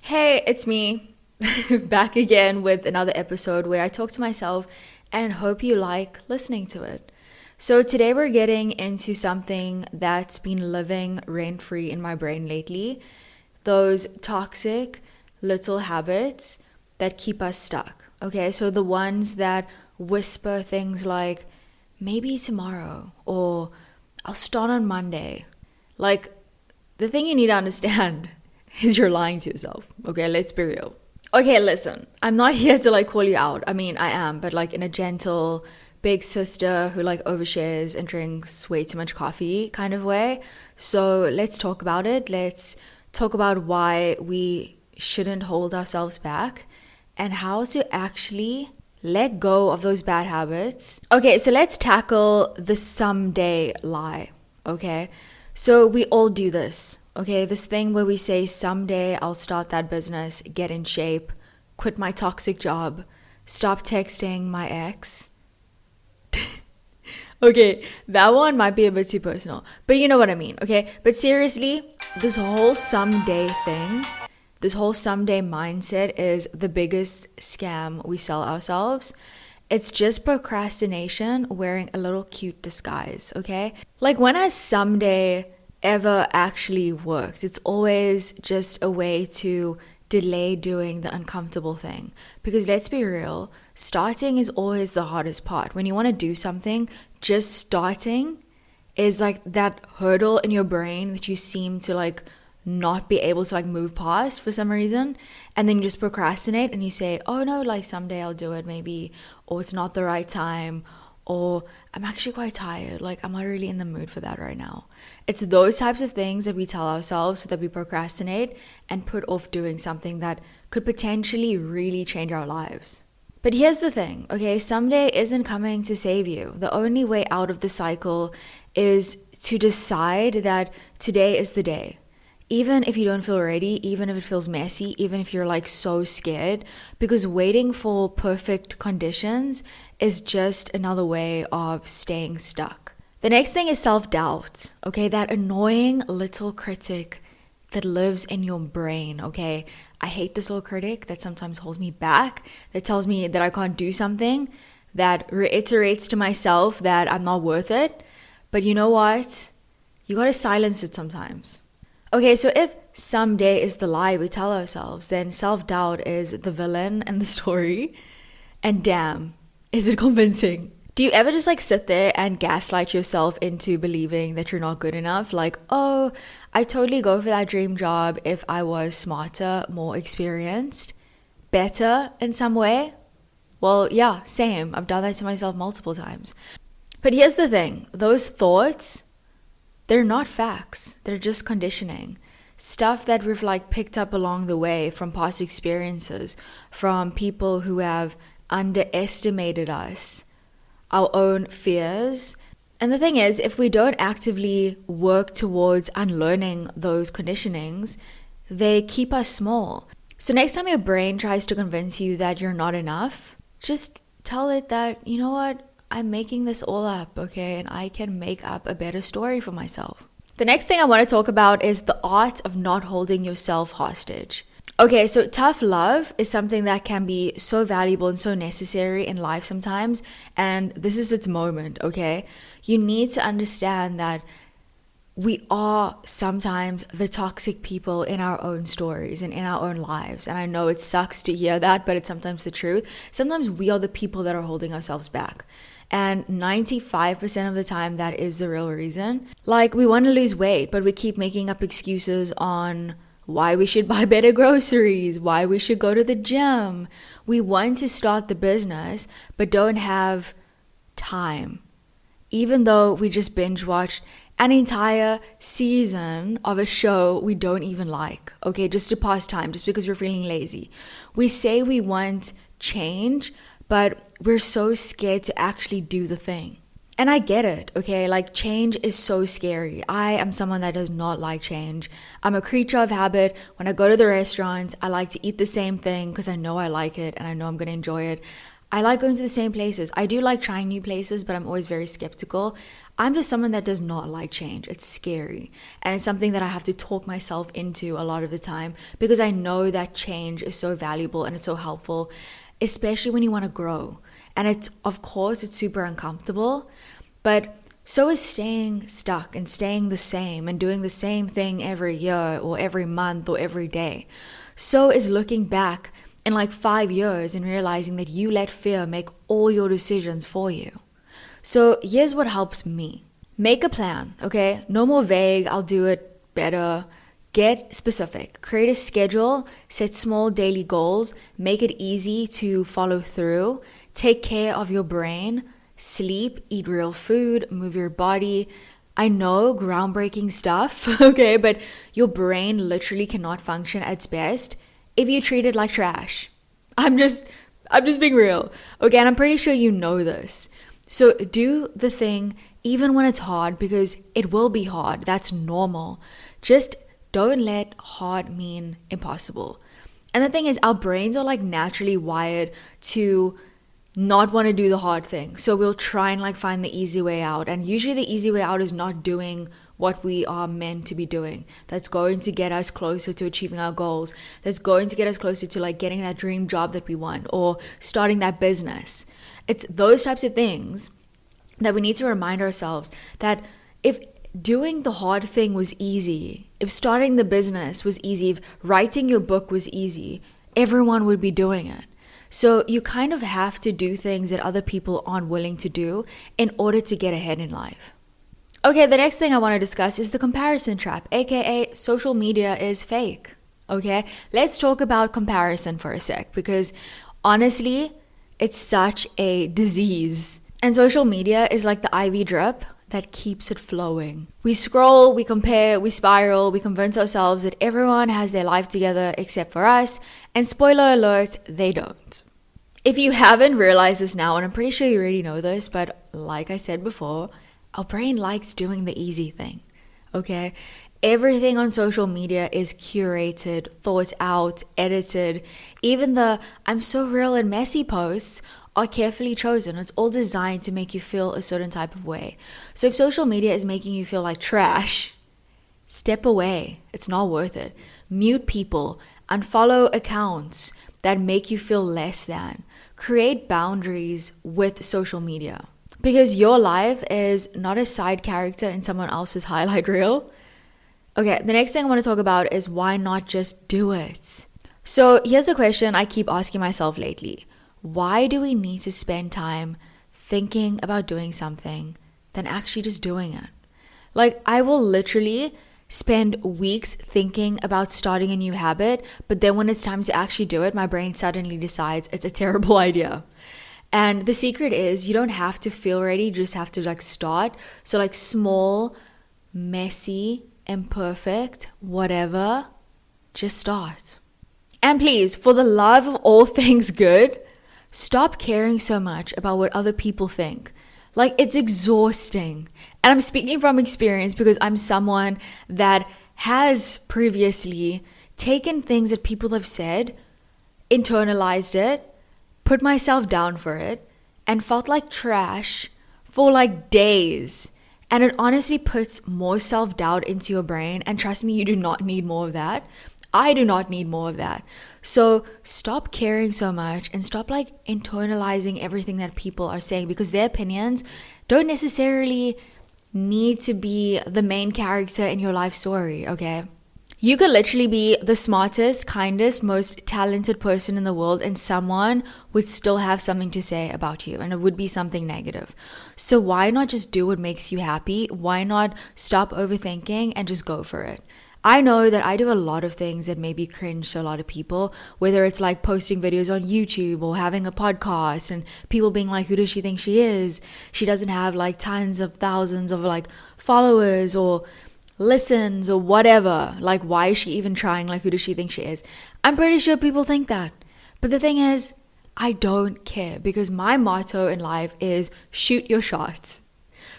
Hey, it's me, back again with another episode where I talk to myself and hope you like listening to it. So, today we're getting into something that's been living rent free in my brain lately, those toxic little habits that keep us stuck. Okay, so the ones that whisper things like, maybe tomorrow, or I'll start on Monday. Like, the thing you need to understand is you're lying to yourself. Okay, let's be real. Okay, listen, I'm not here to like call you out. I mean, I am, but like in a gentle, big sister who like overshares and drinks way too much coffee kind of way. So let's talk about it. Let's talk about why we shouldn't hold ourselves back and how to actually let go of those bad habits. Okay, so let's tackle the someday lie. Okay, so we all do this. Okay, this thing where we say, someday I'll start that business, get in shape, quit my toxic job, stop texting my ex. Okay, that one might be a bit too personal, but you know what I mean, okay? But seriously, this whole someday thing, this whole someday mindset is the biggest scam we sell ourselves. It's just procrastination wearing a little cute disguise, okay? Like, when has someday ever actually worked? It's always just a way to delay doing the uncomfortable thing. Because let's be real, starting is always the hardest part. When you want to do something, just starting is like that hurdle in your brain that you seem to like not be able to like move past for some reason, and then you just procrastinate and you say, oh no, like someday I'll do it maybe, or it's not the right time, or I'm actually quite tired, like I'm not really in the mood for that right now. It's those types of things that we tell ourselves so that we procrastinate and put off doing something that could potentially really change our lives. But here's the thing, okay? Someday isn't coming to save you. The only way out of the cycle is to decide that today is the day. Even if you don't feel ready, even if it feels messy, even if you're like so scared, because waiting for perfect conditions is just another way of staying stuck. The next thing is self-doubt, okay? That annoying little critic that lives in your brain, okay? I hate this little critic that sometimes holds me back, that tells me that I can't do something, that reiterates to myself that I'm not worth it. But you know what? You gotta silence it sometimes. Okay, so if someday is the lie we tell ourselves, then self-doubt is the villain in the story. And damn, is it convincing? Do you ever just like sit there and gaslight yourself into believing that you're not good enough? Like, oh, I totally go for that dream job if I was smarter, more experienced, better in some way. Well, yeah, same. I've done that to myself multiple times. But here's the thing, those thoughts, they're not facts. They're just conditioning. Stuff that we've like picked up along the way from past experiences, from people who have underestimated us, our own fears. And the thing is, if we don't actively work towards unlearning those conditionings, they keep us small. So next time your brain tries to convince you that you're not enough, just tell it that, you know what, I'm making this all up, okay? And I can make up a better story for myself. The next thing I want to talk about is the art of not holding yourself hostage. Okay, so tough love is something that can be so valuable and so necessary in life sometimes, and this is its moment, okay? You need to understand that we are sometimes the toxic people in our own stories and in our own lives. And I know it sucks to hear that, but it's sometimes the truth. Sometimes we are the people that are holding ourselves back. And 95% of the time, that is the real reason. Like, we want to lose weight, but we keep making up excuses on why we should buy better groceries, why we should go to the gym. We want to start the business, but don't have time. Even though we just binge watched an entire season of a show we don't even like, okay, just to pass time, just because we're feeling lazy. We say we want change, but we're so scared to actually do the thing. And I get it, okay? Like, change is so scary. I am someone that does not like change. I'm a creature of habit. When I go to the restaurant, I like to eat the same thing because I know I like it and I know I'm going to enjoy it. I like going to the same places. I do like trying new places, but I'm always very skeptical. I'm just someone that does not like change. It's scary. And it's something that I have to talk myself into a lot of the time because I know that change is so valuable and it's so helpful, especially when you want to grow. And it's, of course, it's super uncomfortable, but so is staying stuck and staying the same and doing the same thing every year or every month or every day. So is looking back in like 5 years and realizing that you let fear make all your decisions for you. So here's what helps me. Make a plan, okay? No more vague, I'll do it better. Get specific. Create a schedule, set small daily goals, make it easy to follow through. Take care of your brain, sleep, eat real food, move your body. I know, groundbreaking stuff, okay, but your brain literally cannot function at its best if you treat it like trash. I'm just being real. Okay, and I'm pretty sure you know this. So do the thing even when it's hard, because it will be hard. That's normal. Just don't let hard mean impossible. And the thing is, our brains are like naturally wired to not want to do the hard thing. So we'll try and like find the easy way out. And usually the easy way out is not doing what we are meant to be doing. That's going to get us closer to achieving our goals. That's going to get us closer to like getting that dream job that we want or starting that business. It's those types of things that we need to remind ourselves that if doing the hard thing was easy, if starting the business was easy, if writing your book was easy, everyone would be doing it. So you kind of have to do things that other people aren't willing to do in order to get ahead in life. Okay, the next thing I want to discuss is the comparison trap, aka social media is fake. Okay, let's talk about comparison for a sec, because honestly, it's such a disease. And social media is like the IV drip that keeps it flowing. We scroll, we compare, we spiral, we convince ourselves that everyone has their life together except for us, and spoiler alert, they don't. If you haven't realized this now, and I'm pretty sure you already know this, but like I said before, our brain likes doing the easy thing, okay? Everything on social media is curated, thought out, edited. Even the I'm so real and messy posts are carefully chosen. It's all designed to make you feel a certain type of way. So if social media is making you feel like trash, step away. It's not worth it. Mute people, unfollow accounts that make you feel less than. Create boundaries with social media, because your life is not a side character in someone else's highlight reel. Okay, the next thing I want to talk about is why not just do it? So here's a question I keep asking myself lately. Why do we need to spend time thinking about doing something than actually just doing it? Like, I will literally spend weeks thinking about starting a new habit, but then when it's time to actually do it, my brain suddenly decides it's a terrible idea. And the secret is you don't have to feel ready, you just have to like start. So like small, messy, imperfect, whatever, just start. And please, for the love of all things good, stop caring so much about what other people think. Like, it's exhausting. And I'm speaking from experience because I'm someone that has previously taken things that people have said, internalized it, put myself down for it, and felt like trash for like days. And it honestly puts more self-doubt into your brain. And trust me, you do not need more of that. I do not need more of that. So stop caring so much and stop like internalizing everything that people are saying, because their opinions don't necessarily need to be the main character in your life story, okay? You could literally be the smartest, kindest, most talented person in the world, and someone would still have something to say about you, and it would be something negative. So why not just do what makes you happy? Why not stop overthinking and just go for it? I know that I do a lot of things that maybe cringe to a lot of people, whether it's like posting videos on YouTube or having a podcast and people being like, who does she think she is? She doesn't have like tons of thousands of like followers or listens or whatever. Like, why is she even trying? Like, who does she think she is? I'm pretty sure people think that. But the thing is, I don't care, because my motto in life is shoot your shots.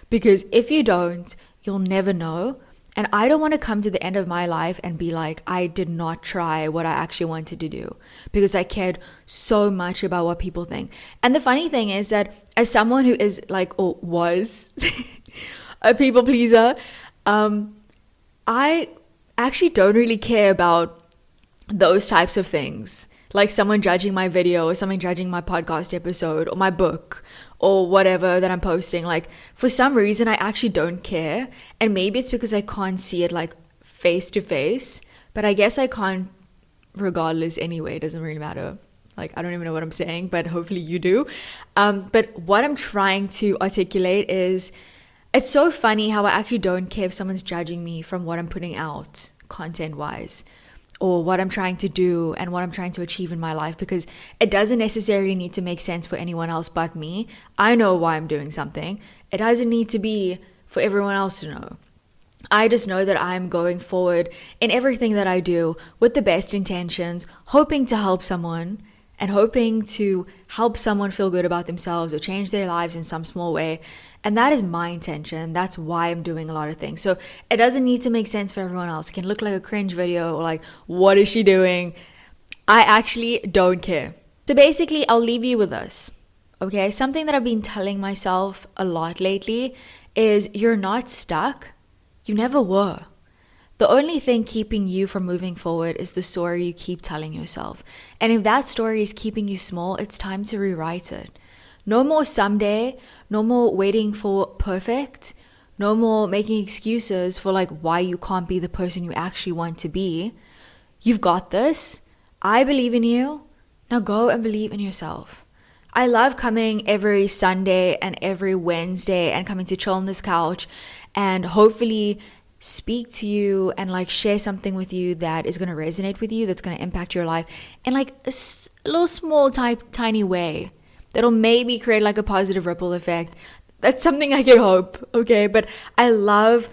Because if you don't, you'll never know. And I don't want to come to the end of my life and be like, I did not try what I actually wanted to do because I cared so much about what people think. And the funny thing is that as someone who is like, or was a people pleaser. I actually don't really care about those types of things, like someone judging my video or someone judging my podcast episode or my book or whatever that I'm posting. Like, for some reason I actually don't care, and maybe it's because I can't see it like face to face, but I guess I can't regardless anyway. It doesn't really matter. Like, I don't even know what I'm saying, but hopefully you do. But what I'm trying to articulate is, it's so funny how I actually don't care if someone's judging me from what I'm putting out content wise, or what I'm trying to do and what I'm trying to achieve in my life, because it doesn't necessarily need to make sense for anyone else but me. I know why I'm doing something. It doesn't need to be for everyone else to know. I just know that I'm going forward in everything that I do with the best intentions, hoping to help someone and hoping to help someone feel good about themselves or change their lives in some small way. And that is my intention. That's why I'm doing a lot of things. So it doesn't need to make sense for everyone else. It can look like a cringe video or like, what is she doing? I actually don't care. So basically, I'll leave you with this. Okay, something that I've been telling myself a lot lately is, you're not stuck. You never were. The only thing keeping you from moving forward is the story you keep telling yourself. And if that story is keeping you small, it's time to rewrite it. No more someday, no more waiting for perfect, no more making excuses for like why you can't be the person you actually want to be. You've got this. I believe in you. Now go and believe in yourself. I love coming every Sunday and every Wednesday and coming to chill on this couch and hopefully speak to you and like share something with you that is going to resonate with you, that's going to impact your life in like a little small tiny way that'll maybe create like a positive ripple effect. That's something I can hope, okay? But I love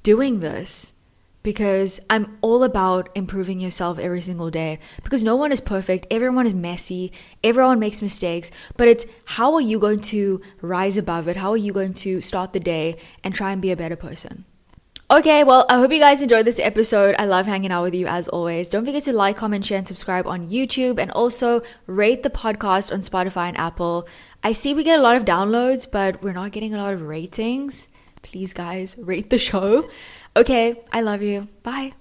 doing this because I'm all about improving yourself every single day, because no one is perfect. Everyone is messy. Everyone makes mistakes, but it's how are you going to rise above it? How are you going to start the day and try and be a better person? Okay, well, I hope you guys enjoyed this episode. I love hanging out with you as always. Don't forget to like, comment, share, and subscribe on YouTube, and also rate the podcast on Spotify and Apple. I see we get a lot of downloads, but we're not getting a lot of ratings. Please, guys, rate the show. Okay, I love you. Bye.